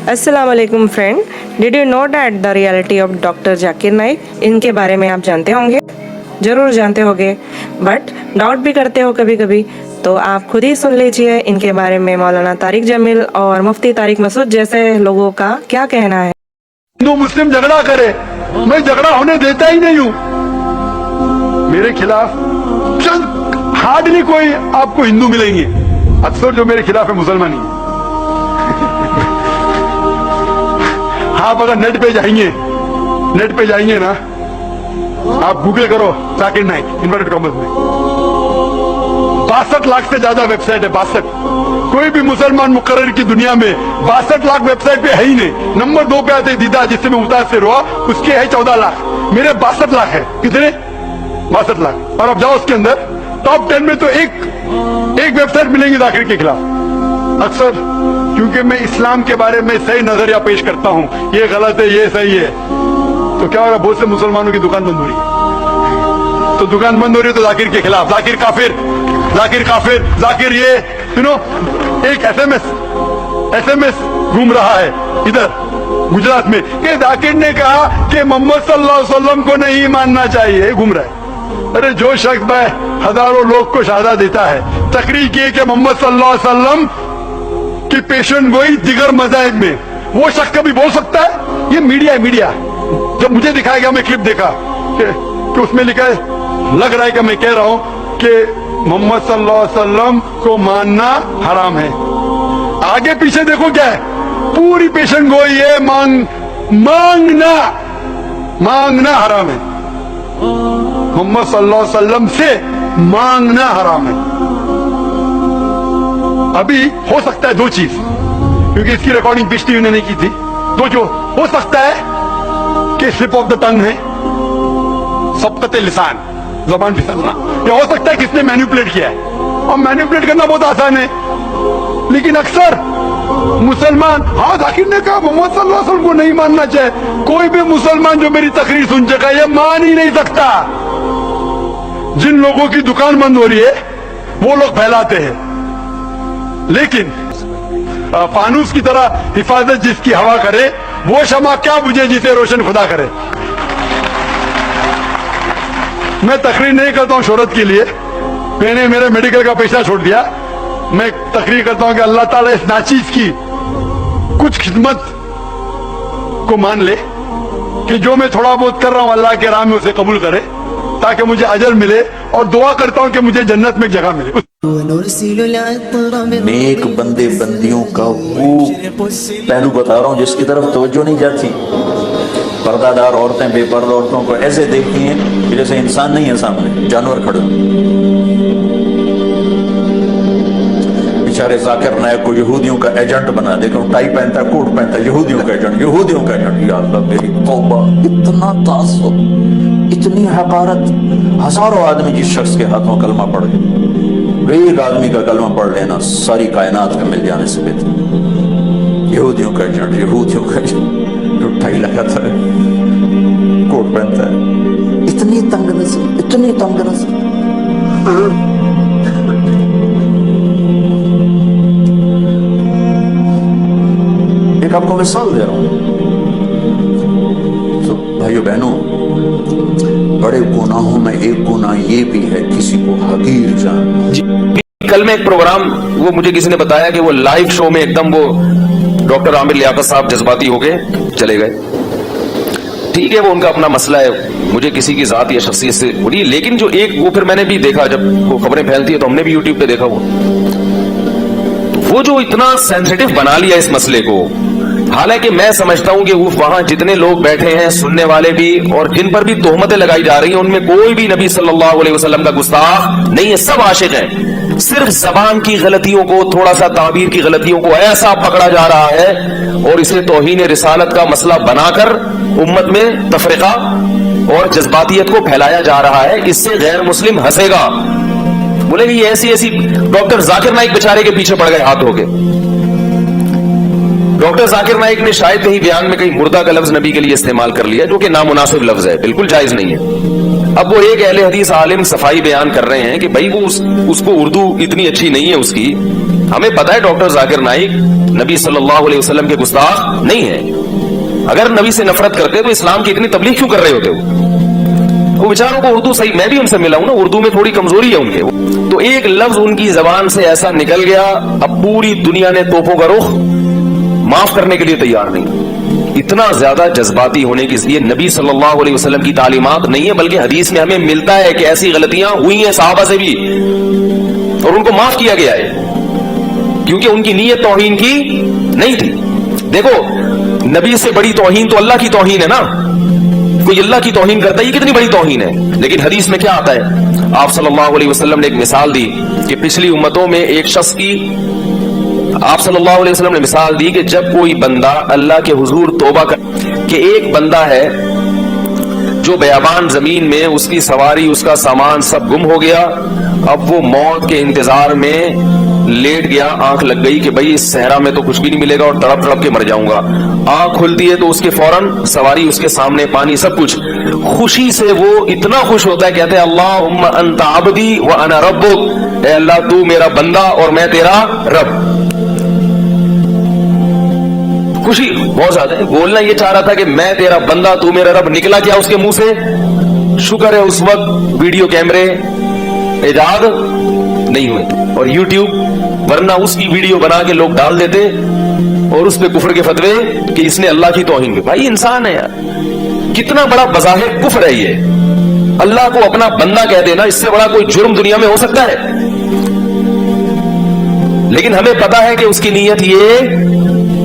अस्सलाम वालेकुम friend, did you know that the reality of doctor Zakir Naik? इनके बारे में आप जानते होंगे, ज़रूर जानते होंगे, बट डाउट भी करते हो कभी कभी, तो आप खुद ही सुन लीजिए इनके बारे में मौलाना तारिक जमील और मुफ्ती तारिक मसूद जैसे लोगों का क्या कहना है। हिंदू मुस्लिम झगड़ा करे, मैं झगड़ा होने देता ही नहीं हूँ। मेरे खिलाफ हार्डली कोई आपको हिंदू मिलेंगे, अक्सर जो मेरे खिलाफ है मुसलमान ही। आप अगर नेट पे जाएंगे ना, आप गूगल करो जाकिर नाइक इन्वर्टेड कॉमर्स में, 62 लाख से ज्यादा वेबसाइट है। 62, कोई भी मुसलमान मुकर्रर की दुनिया में 62 लाख वेबसाइट पे है ही नहीं। नंबर 2 पे आते दीदा, जिससे मैं मुतासिर हुआ, उसके है 14 लाख, मेरे 62 लाख है। कितने? 62 लाख। और अब जाओ उसके अंदर टॉप 10 में तो एक वेबसाइट मिलेंगी जाकिर के खिलाफ। अक्सर क्योंकि मैं इस्लाम के बारे में सही नजरिया पेश करता हूँ, ये गलत है, ये सही है, तो क्या हो रहा है, बहुत से मुसलमानों की दुकान बंद हो रही है। तो दुकान बंद हो रही है तो जाकिर के खिलाफ, जाकिर काफिर, जाकिर ये एक एसएमएस घूम रहा है इधर गुजरात में कि जाकिर ने कहा कि मोहम्मद सल्लल्लाहु अलैहि वसल्लम को नहीं मानना चाहिए, घूम रहा है। अरे जो शख्स हजारों लोग को शहादा देता है, तकरीर की कि मोहम्मद सल्लल्लाहु अलैहि वसल्लम की पेशन गोई दिगर मज़ाहिब में, वो शख्स कभी बोल सकता है? ये मीडिया है, मीडिया। जब मुझे दिखाया गया, मैं क्लिप देखा कि उसमें लिखा है, लग रहा है कि मैं कह रहा हूं कि मोहम्मद सल्लल्लाहु अलैहि वसल्लम को मानना हराम है। आगे पीछे देखो क्या है, पूरी पेशन गोई है, मांगना हराम है। मोहम्मद सल्लल्लाहु अलैहि वसल्लम से मांगना हराम है। अभी हो सकता है दो चीज, क्योंकि इसकी रिकॉर्डिंग पिछली टीवी ने नहीं की थी, तो जो हो सकता है कि स्लिप ऑफ द टंग है, सबकत लिसान, जबान फिसलना, या हो सकता है किसने मैनिपुलेट किया है। और मैनिपुलेट करना बहुत आसान है, लेकिन अक्सर मुसलमान, हाँ जाकिर ने कहा मोहम्मद सल्लल्लाहु अलैहि वसल्लम को नहीं मानना चाहिए। कोई भी मुसलमान जो मेरी तकरीर सुन चुका है, ये मान ही नहीं सकता। जिन लोगों की दुकान बंद हो रही है वो लोग फैलाते हैं, लेकिन फानूस की तरह हिफाजत जिसकी हवा करे, वो शमा क्या बुझे जिसे रोशन खुदा करे। मैं तकरीर नहीं करता हूं शोहरत के लिए, मैंने मेरे मेडिकल का पेशा छोड़ दिया। मैं तकरीर करता हूं कि अल्लाह ताला इस नाचीज की कुछ खिदमत को मान ले, कि जो मैं थोड़ा बहुत कर रहा हूं अल्लाह के राह में उसे कबूल करे, ताकि मुझे अजर मिले, और दुआ करता हूं कि मुझे जन्नत में एक जगह मिले। नेक बंदे बंदियों का वो पहलू बता रहा हूँ जिसकी तरफ तवज्जो नहीं जाती। पर्दादार औरतें बेपर्दा औरतों को ऐसे देखती हैं कि जैसे इंसान नहीं है सामने, जानवर खड़े। बेचारे जाकिर नाइक को यहूदियों का एजेंट बना दे, टाई पहनता है, कोट पहनता है, यहूदियों का एजेंट। या अल्लाह मेरी तौबा, इतना तासुब, इतनी हकारत। हजारों आदमी जिस शख्स के हाथों कलमा पड़ गए, एक आदमी का कलमा पढ़ लेना सारी कायनात में मिल जाने से बेहतर। यहूदियों का एजेंट, जो टाई लगाता है, कोट पहनता है, इतनी तंग नजर। एक आपको मिसाल दे रहा हूं, तो भाइयों बहनों, बड़े गुनाहों में एक गुनाह ये भी है किसी को हकीर जान। कल में एक प्रोग्राम, वो मुझे किसी ने बताया कि वो लाइव शो में एकदम वो डॉक्टर आमिर लियाकत साहब जज्बाती हो गए, चले गए। ठीक है, वो उनका अपना मसला है, मुझे किसी की जात या शख्सियत से बुरी, लेकिन जो एक वो फिर मैंने भी देखा, जब वो खबरें फैलती है तो हमने भी यूट्यूब पे देखा, वो जो इतना सेंसिटिव बना लिया इस मसले को। हालांकि मैं समझता हूं कि वहां जितने लोग बैठे हैं, सुनने वाले भी, और जिन पर भी तोहमतें लगाई जा रही हैं, उनमें कोई भी नबी सल्लल्लाहु अलैहि वसल्लम का गुस्ताख नहीं है, सब आशिक हैं। सिर्फ जबान की गलतियों को, थोड़ा सा ताबीर की गलतियों को ऐसा पकड़ा जा रहा है और इसे तौहीन रिसालत का मसला बनाकर उम्मत में तफरीका और जज्बातियत को फैलाया जा रहा है। इससे गैर मुस्लिम हंसेगा, बोलेगी ये ऐसी डॉक्टर जाकिर नाइक बेचारे के पीछे पड़ गए हाथ धो के। डॉक्टर जाकिर नाइक ने शायद कहीं बयान में कहीं मुर्दा का लफ्ज नबी के लिए इस्तेमाल कर लिया, जो कि नामुनासिब लफ्ज है, बिल्कुल जायज नहीं है। अब वो एक अहले हदीस आलिम सफाई बयान कर रहे हैं कि भाई वो उसको उर्दू इतनी अच्छी नहीं है उसकी, हमें पता है डॉक्टर जाकिर नाइक नबी सल्लल्लाहु अलैहि वसल्लम के गुस्ताख नहीं है। अगर नबी से नफरत करते तो इस्लाम की इतनी तबलीग क्यों कर रहे होते वो बेचारों को उर्दू सही, मैं भी उनसे मिला हूं ना, उर्दू में थोड़ी कमजोरी है उनके, तो एक लफ्ज उनकी जबान से ऐसा निकल गया, अब पूरी दुनिया ने तोपों का रुख माफ करने के लिए तैयार नहीं। इतना ज्यादा जज्बाती होने की, ये नबी सल्लल्लाहु अलैहि वसल्लम की तालीमात नहीं है, बल्कि हदीस में हमें मिलता है कि ऐसी गलतियां हुई हैं सहाबा से भी और उनको माफ किया गया है, क्योंकि उनकी नीयत तौहीन की नहीं थी। देखो, नबी से बड़ी तौहीन तो अल्लाह की तौहीन है ना, कोई अल्लाह की तौहीन करता है, ये कितनी बड़ी तौहीन है। लेकिन हदीस में क्या आता है, आप सल्लल्लाहु अलैहि वसल्लम ने एक मिसाल दी कि पिछली उम्मतों में एक शख्स की, आप सल्लल्लाहु अलैहि वसल्लम ने मिसाल दी कि जब कोई बंदा अल्लाह के हुजूर तौबा कर, कि एक बंदा है जो बयाबान जमीन में उसकी सवारी उसका सामान सब गुम हो गया, अब वो मौत के इंतजार में लेट गया, आंख लग गई कि भाई इस सहरा में तो कुछ भी नहीं मिलेगा और तड़प तड़प के मर जाऊंगा। आंख खुलती है तो उसके फौरन सवारी उसके सामने, पानी सब कुछ, खुशी से वो इतना खुश होता है, कहते हैं अल्लाहुम्मा अंता अब्दी व अना रब्बुक, ऐ अल्लाह तू मेरा बंदा और मैं तेरा रब। खुशी बहुत ज्यादा है। बोलना ये चाह रहा था कि मैं तेरा बंदा तू मेरा रब, निकला क्या उसके मुंह से? शुक्र है उस वक्त वीडियो कैमरे इजाद नहीं हुए और यूट्यूब, वरना उसकी वीडियो बना के लोग डाल देते और उस पे कुफर के फतवे कि इसने अल्लाह की तौहीन की। भाई इंसान है यार, कितना बड़ा बज़ाहिर कुफर है ये, अल्लाह को अपना बंदा कह देना, इससे बड़ा कोई जुर्म दुनिया में हो सकता है। लेकिन हमें पता है कि उसकी नीयत ये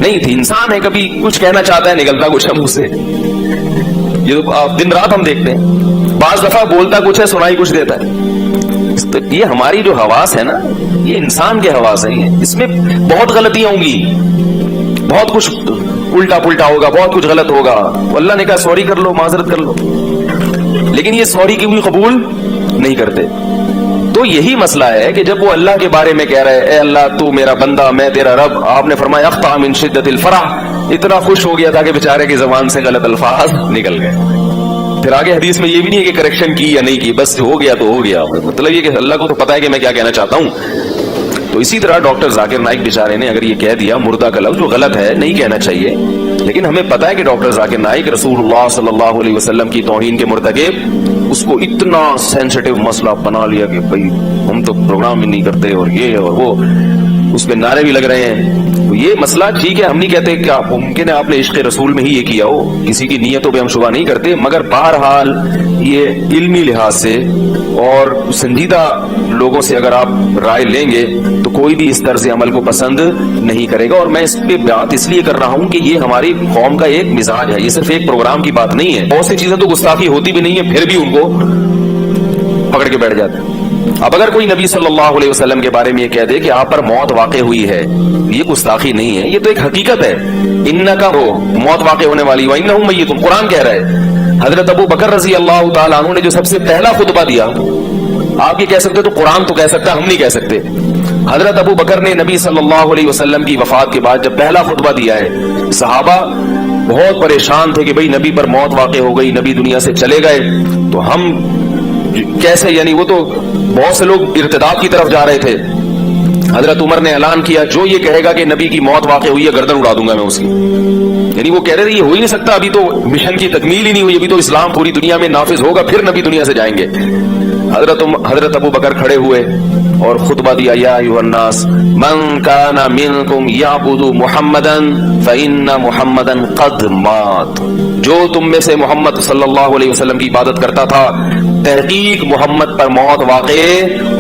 नहीं थी। इंसान है, कभी कुछ कहना चाहता है, निकलता कुछ है मुंह से, ये तो दिन रात हम देखते हैं। बाज दफा बोलता कुछ है, सुनाई कुछ देता है। तो ये हमारी जो हवास है ना, ये इंसान के हवास है, इसमें बहुत गलतियां होंगी, बहुत कुछ उल्टा पुल्टा होगा, बहुत कुछ गलत होगा। अल्लाह ने कहा सॉरी कर लो, माजरत कर लो, लेकिन ये सॉरी की भी कबूल नहीं करते। तो यही मसला है कि जब वो अल्लाह के बारे में कह रहे हैं, ए अल्लाह तू मेरा बंदा मैं तेरा रब, आपने फरमाया अख्ता मिन शिद्दतिल फरह, इतना खुश हो गया था कि बेचारे की जबान से गलत अल्फाज निकल गए। फिर आगे हदीस में ये भी नहीं है कि करेक्शन की या नहीं की, बस हो गया तो हो गया, मतलब ये कि अल्लाह को तो पता है कि मैं क्या कहना चाहता हूं। तो इसी तरह डॉक्टर जाकिर नाइक बेचारे ने अगर ये कह दिया मुर्दा का लफ्ज, जो गलत है, नहीं कहना चाहिए, लेकिन हमें पता है कि डॉक्टर जाकिर नाइक रसूलुल्लाह सल्लल्लाहु अलैहि वसल्लम की तौहीन के मुर्तकिब, उसको इतना सेंसिटिव मसला बना लिया कि भाई हम तो प्रोग्राम ही नहीं करते और ये और वो, उस पे नारे भी लग रहे हैं। तो ये मसला ठीक है, हम नहीं कहते कि आप मुमकिन है आपने इश्क़ रसूल में ही ये किया हो, किसी की नीयतों पे हम शुबा नहीं करते, मगर बहरहाल ये इल्मी लिहाज से और संजीदा लोगों से अगर आप राय लेंगे तो कोई भी इस तर्ज अमल को पसंद नहीं करेगा। और मैं इस पे बात इसलिए कर रहा हूं कि ये हमारी कौम का एक मिजाज है, ये सिर्फ एक प्रोग्राम की बात नहीं है। बहुत सी चीजें तो गुस्ताखी होती भी नहीं है, फिर भी उनको पकड़ के बैठ जाते हैं। अब अगर कोई नबी सल्लल्लाहु अलैहि वसल्लम के बारे में ये कह दे कि आप पर मौत वाक़े हुई है, ये गुस्ताखी नहीं है, ये तो एक हकीकत है। इन्नका हो, मौत वाक़े होने वाली, व इन्नहुम मय्यितून, कुरान कह रहा है। हजरत अबू बकर रजी अल्लाह तआला अन्हु ने जो सबसे पहला खुतबा दिया, आप ये कह सकते तो कुरान तो कह सकता, हम नहीं कह सकते। हजरत अबू बकर ने नबी सल्लल्लाहु अलैहि वसल्लम की वफात के बाद जब पहला खुतबा दिया है, सहाबा बहुत परेशान थे कि भाई नबी पर मौत वाक़े हो गई, नबी दुनिया से चले गए, तो हम कैसे, यानी वो तो बहुत से लोग इर्तिदाद की तरफ जा रहे थे। हजरत उमर ने ऐलान किया, जो ये कहेगा कि नबी की मौत वाक़े हुई है, गर्दन उड़ा दूंगा मैं उसकी। यानी वो कह रहे थे ये हो ही नहीं सकता, अभी तो मिशन की तकमील ही नहीं हुई, अभी तो इस्लाम पूरी दुनिया में नाफिज होगा, फिर नबी दुनिया से जाएंगे। हजरत अबू बकर खड़े हुए और खुतबा दिया, या अय्युहन्नास मन काना मिनकुम याबुदु मुहम्मदन फइन्ना मुहम्मदन कद मात, जो तुम में से मोहम्मद सल्लल्लाहु अलैहि वसल्लम की इबादत करता था, तहकीक मोहम्मद पर मौत वाक़े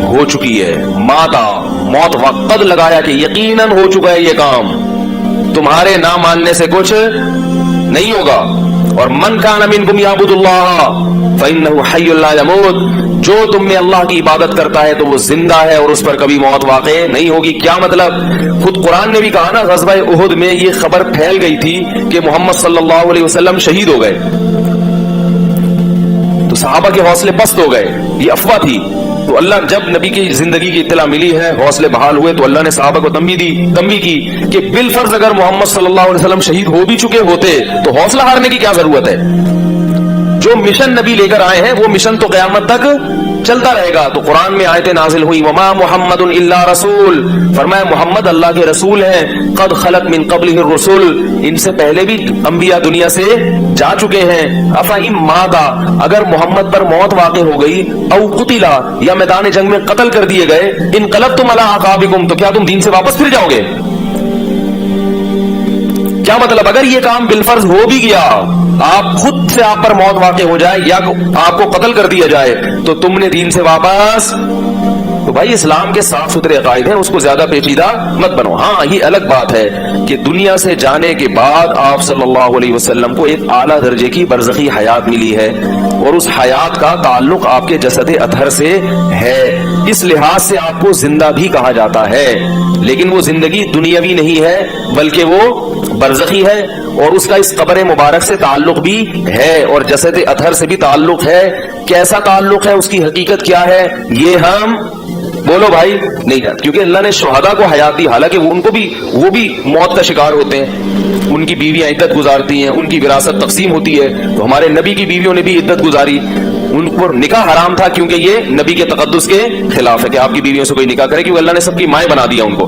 हो चुकी है। माता, मौत वक़्त लगाया कि यकीनन हो चुका है ये काम, तुम्हारे ना मानने से कुछ नहीं होगा। और मन काना मिनकुम याबुदुल्लाह फइन्नहु हय्युन ला यमूत, जो तुम में अल्लाह की इबादत करता है तो वो जिंदा है और उस पर कभी मौत वाक़े नहीं होगी। क्या मतलब? खुद कुरान ने भी कहा ना, ग़ज़वा उहुद में ये खबर फैल गई थी कि मोहम्मद सल्लल्लाहु अलैहि वसल्लम शहीद हो गए, तो सहाबा के हौसले पस्त हो गए, ये अफवाह थी। तो अल्लाह जब नबी की जिंदगी की इत्तला मिली है, हौसले बहाल हुए, तो अल्लाह ने सहाबा को तंबीह की कि बिलफर्ज अगर मोहम्मद सल्लल्लाहु अलैहि वसल्लम शहीद हो भी चुके होते तो हौसला हारने की क्या जरूरत है। जो मिशन नबी लेकर आए हैं वो मिशन तो क़यामत तक चलता रहेगा। तो कुरान में आयतें नाजिल हुई, वमा मुहम्मदुन इल्ला रसूल, फरमाया मोहम्मद अल्लाह के रसूल हैं, कद खलत मिन क़ब्लिहि रसूल, इनसे पहले भी अंबिया दुनिया से जा चुके हैं। अफा इम मादा, अगर मोहम्मद पर मौत वाक़ हो गई, औ कुतिला, या मैदान जंग में कत्ल कर दिए गए, इनक़लबतुम अला अक़ाबिकुम, तो क्या तुम दीन से वापस फिर जाओगे? क्या मतलब, अगर ये काम बिलफर्ज हो भी गया, आप खुद से आप पर मौत वाक़ हो जाए या आपको कत्ल कर दिया जाए, तो तुमने दीन से वापस, तो भाई इस्लाम के साफ सुथरे अकायद हैं, उसको ज्यादा पेचीदा मत बनो। हाँ, ये अलग बात है कि दुनिया से जाने के बाद आप सल्लल्लाहु अलैहि वसल्लम को एक आला दर्जे की बरज़खी हयात मिली है और उस हयात का ताल्लुक आपके जसद अतहर से है, इस लिहाज से आपको जिंदा भी कहा जाता है। लेकिन वो जिंदगी दुनियावी नहीं है बल्कि वो बरज़खी है, और उसका इस कब्र मुबारक से ताल्लुक भी है और जसद अतहर से भी ताल्लुक है। कैसा ताल्लुक है, उसकी हकीकत क्या है, ये हम बोलो भाई नहीं जानते, क्योंकि अल्लाह ने शुहदा को हयात दी, हालांकि वो भी मौत का शिकार होते हैं, उनकी बीवियां इद्दत गुजारती हैं, उनकी विरासत तकसीम होती है। तो हमारे नबी की बीवियों ने भी इद्दत गुजारी, उनको निकाह हराम था क्योंकि ये नबी के तकद्दुस के खिलाफ है कि आपकी बीवियों से कोई निकाह करे, क्योंकि अल्लाह ने सबकी माएं बना दिया उनको।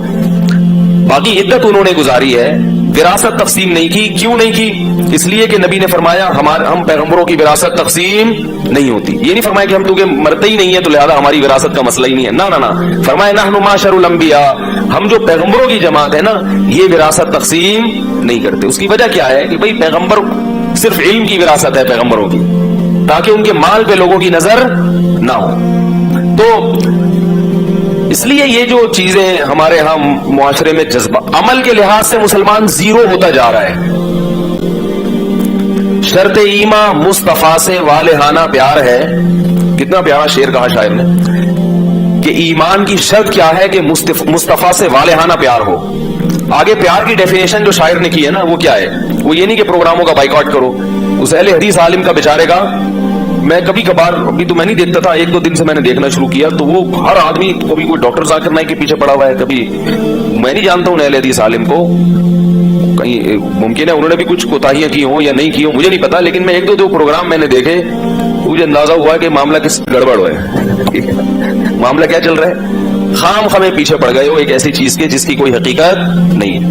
बाकी इद्दत उन्होंने गुजारी है, विरासत तकसीम नहीं की। क्यों नहीं की? इसलिए कि नबी ने फरमाया हम पैगंबरों की विरासत तकसीम नहीं होती। ये नहीं फरमाया कि हम तुझे मरते ही नहीं है तो लिहाजा हमारी विरासत का मसला ही नहीं है, ना ना ना। फरमाया नहनु माशरुल अंबिया, हम जो पैगंबरों की जमात है ना, ये विरासत तकसीम नहीं करते। उसकी वजह क्या है कि भाई पैगंबर सिर्फ इल्म की विरासत है पैगंबरों की, ताकि उनके माल पे लोगों की नजर ना हो। तो इसलिए ये जो चीजें हमारे यहाँ मुआशरे में जज्बा, अमल के लिहाज से मुसलमान जीरो होता जा रहा है। शर्त ईमा मुस्तफा से वालेहाना प्यार है। कितना प्यारा शेर कहा शायर ने कि ईमान की शर्त क्या है कि मुस्तफा से वालेहाना प्यार हो। आगे प्यार की डेफिनेशन जो शायर ने की है ना, वो क्या है? वो ये नहीं कि प्रोग्रामों का बाइकआउट करो। उस अहले हदीस आलिम का बेचारे का, मैं कभी कभार, अभी तो मैं नहीं देखता था, एक दो दिन से मैंने देखना शुरू किया, तो वो हर आदमी, कभी कोई डॉक्टर जाकिर नाइक के पीछे पड़ा हुआ है, कभी मैं नहीं जानता हूं अहले हदीस आलिम को, कहीं मुमकिन है उन्होंने भी कुछ कोताहियां की हो या नहीं की हो, मुझे नहीं पता। लेकिन मैं एक दो प्रोग्राम मैंने देखे, मुझे अंदाजा हुआ कि मामला किस गड़बड़ है। मामला क्या चल रहा है? खाम खामे पीछे पड़ गए हो एक ऐसी चीज के जिसकी कोई हकीकत नहीं है।